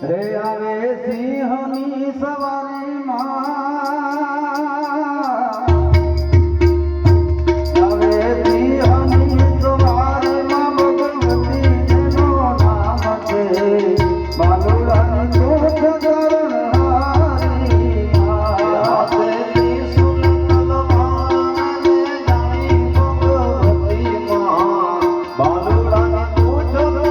રે આવે સિંહની સવારીમાં આવે સિંહની સવારીમાં ભગવતી જેનો નામ છે બાલુડાની ચોખ કરણહારી આવે ત્રિશુલ તલવારને જાણી ભગવતી માં બાલુડાની ચોખ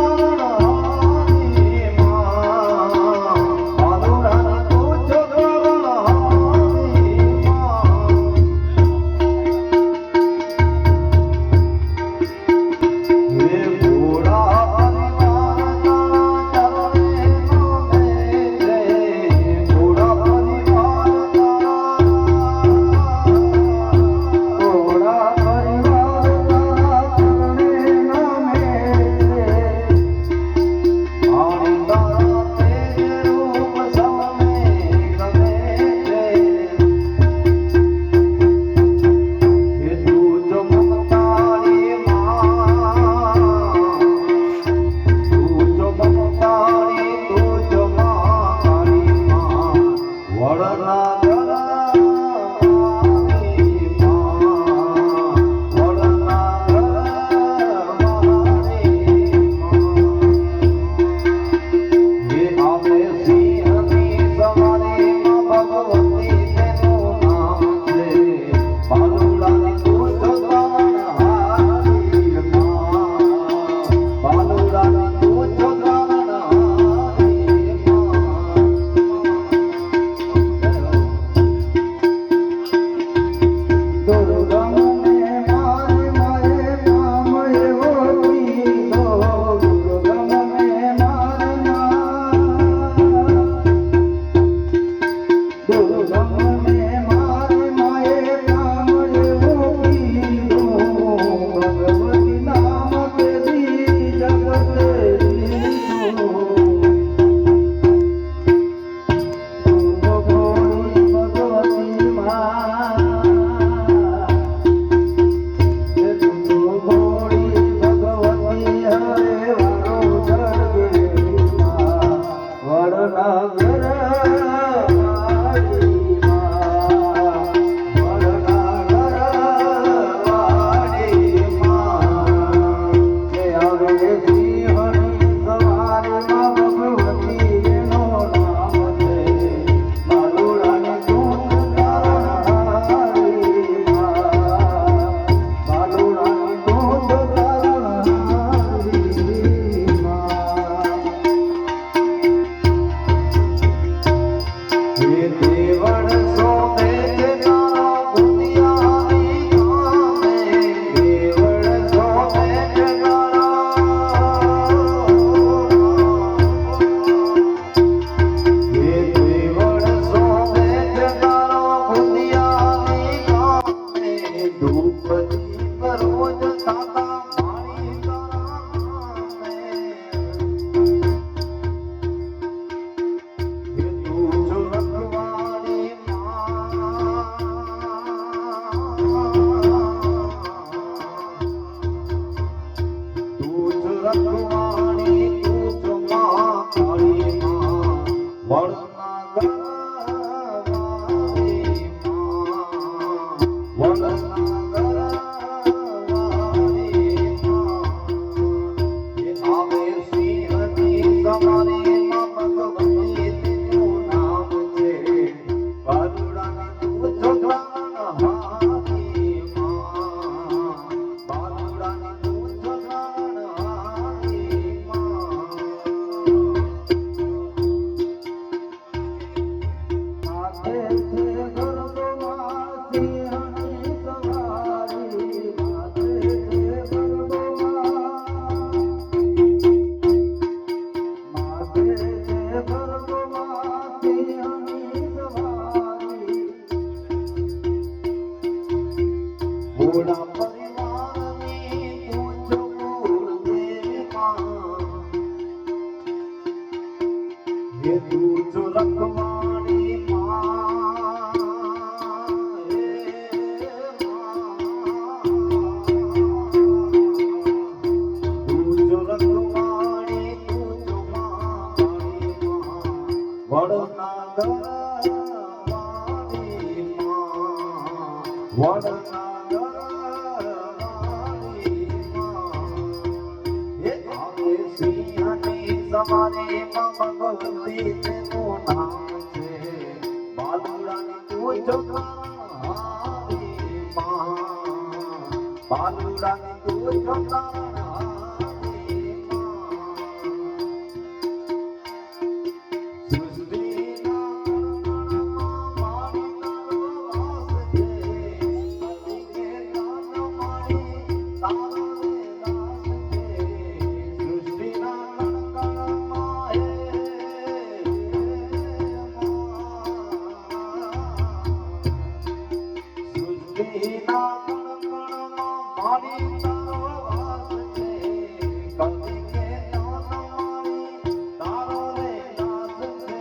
છો રખવાડી માં હે તું છો રખવાડી તું છો મારી માં વડનગરવાળી માં વડનગરવાળી માં હે આવે સિંહની સવારે ભગવતી તેનું નામ છે બાલુડાની તું જો હારી માં બાલુડાની તું જો હારી માં સૃષ્ટિના કણકણમાં મારી તારો વાસ છે કલિકે ગાન મારી તારો રે દાસ છે સૃષ્ટિના કણકણમાં હે સૃષ્ટિના કણકણમાં મારી તારો વાસ છે કલિકે ગાન મારી તારો રે દાસ છે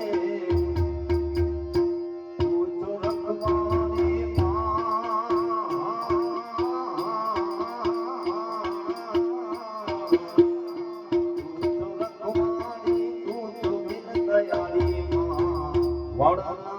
તું તો રખવાડી માં તું તો બિન દયાળી માં વડનગરવાળી